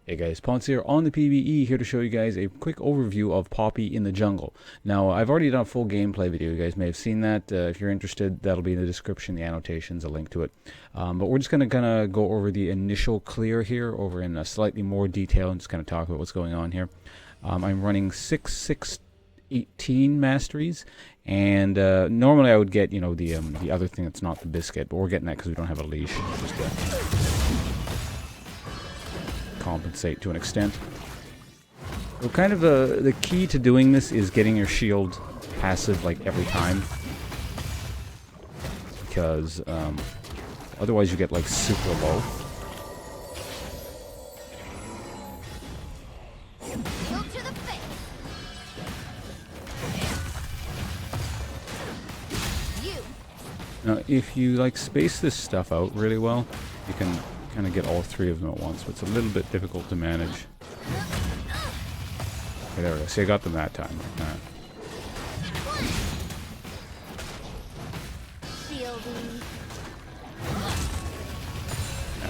Hey guys, Ponce here on the PvE, here to show you guys a quick overview of Poppy in the jungle. Now, I've already done a full gameplay video, you guys may have seen that. If you're interested, that'll be in the description, the annotations, a link to it. But we're just going to kind of go over the initial clear here, over in slightly more detail, and just kind of talk about what's going on here. I'm running 6/6/18 masteries, and normally I would get, you know, the other thing that's not the biscuit, but we're getting that because we don't have a leash. Just compensate to an extent. So kind of the key to doing this is getting your shield passive like every time, because otherwise you get like super low. Now if you like space this stuff out really well, you can kind of get all three of them at once, but it's a little bit difficult to manage. Okay, there we go. See, I got them that time.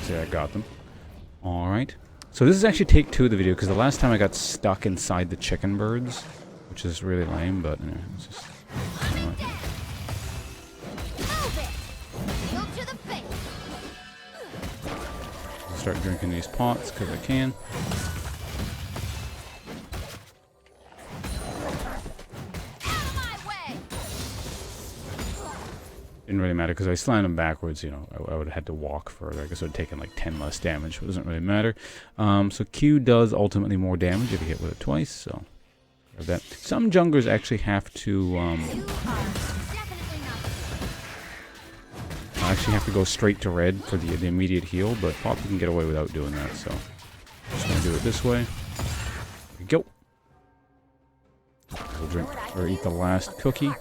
See, I got them. Alright. So this is actually take 2 of the video, because the last time I got stuck inside the chicken birds, which is really lame, but anyway, it's just... Start drinking these pots because I can. Didn't really matter because I slammed them backwards, you know, I would have had to walk further. I guess it would have taken like 10 less damage, but it doesn't really matter. So Q does ultimately more damage if you hit with it twice, so grab that. Some junglers actually have to go straight to red for the immediate heal, but Poppy can get away without doing that, so just gonna do it this way. There we go. We'll drink or eat the last cookie.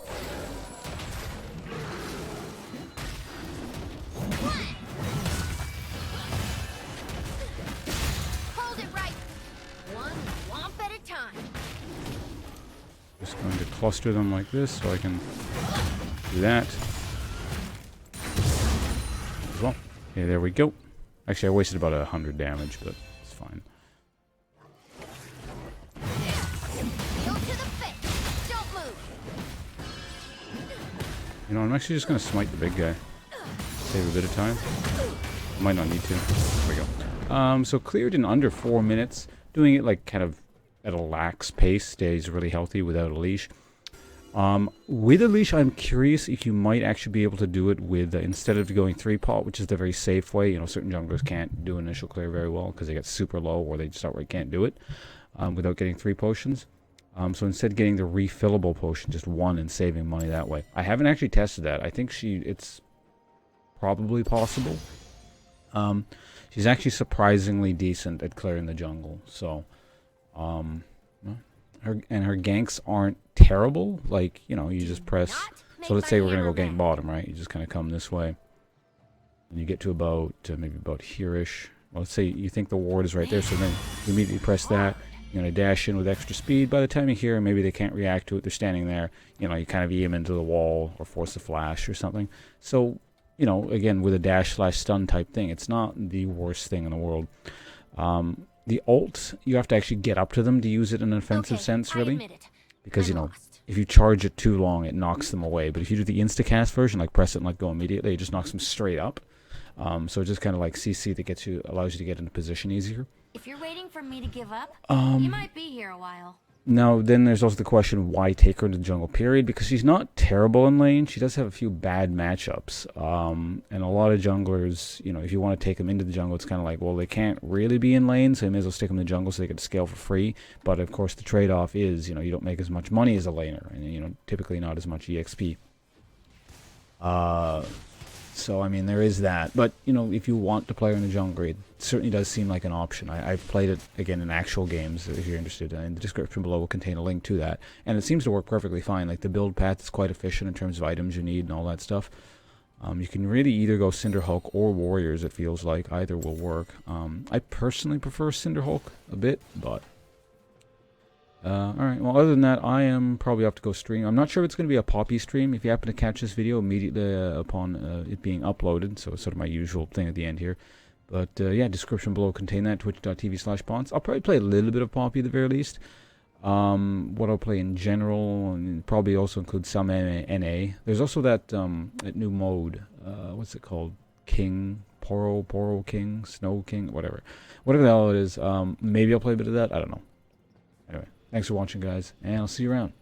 Hold it right. One womp at a time. Just going to cluster them like this so I can do that. Well, yeah, there we go. Actually, I wasted about 100 damage, but it's fine. You know, I'm actually just going to smite the big guy. Save a bit of time. Might not need to. There we go. So cleared in under 4 minutes. Doing it like kind of at a lax pace. Stays really healthy without a leash. With a leash, I'm curious if you might actually be able to do it with, instead of going 3-pot, which is the very safe way. You know, certain junglers can't do initial clear very well because they get super low, or they just outright can't do it without getting 3 potions. So instead getting the refillable potion, just 1, and saving money that way. I haven't actually tested that. I think it's probably possible. She's actually surprisingly decent at clearing the jungle, so her ganks aren't terrible. Like, you know, you just press, so let's say we're gonna go gank bottom, right? You just kind of come this way and you get to about maybe about here-ish. Well, let's say you think the ward is right there, so then you immediately press that. You're gonna dash in with extra speed. By the time you're here, maybe they can't react to it, they're standing there, you know, you kind of EM into the wall or force a flash or something. So, you know, again, with a dash/stun type thing, it's not the worst thing in the world. The ult, you have to actually get up to them to use it in an offensive sense, really. Because, you know, if you charge it too long, it knocks them away. But if you do the insta-cast version, like press it and let go immediately, it just knocks them straight up. So it's just kind of like CC that allows you to get into position easier. If you're waiting for me to give up, you might be here a while. Now, then there's also the question, why take her into the jungle, period? Because she's not terrible in lane. She does have a few bad matchups. And a lot of junglers, you know, if you want to take them into the jungle, it's kind of like, well, they can't really be in lane, so you may as well stick them in the jungle so they can scale for free. But, of course, the trade-off is, you know, you don't make as much money as a laner, and, you know, typically not as much EXP. So, I mean, there is that. But, you know, if you want to play her in the jungle, it certainly does seem like an option. I've played it, again, in actual games, if you're interested. And the description below will contain a link to that. And it seems to work perfectly fine. Like, the build path is quite efficient in terms of items you need and all that stuff. You can really either go Cinderhulk or Warriors, it feels like. Either will work. I personally prefer Cinderhulk a bit, but... Alright, well, other than that, I am probably off to go stream. I'm not sure if it's going to be a Poppy stream. If you happen to catch this video immediately upon it being uploaded, so it's sort of my usual thing at the end here, But yeah, description below contain that, twitch.tv/bonds. I'll probably play a little bit of Poppy at the very least. What I'll play in general, and probably also include some NA. There's also that new mode. What's it called? King, Poro King, Snow King, whatever the hell it is. Maybe I'll play a bit of that. I don't know. Anyway, thanks for watching, guys, and I'll see you around.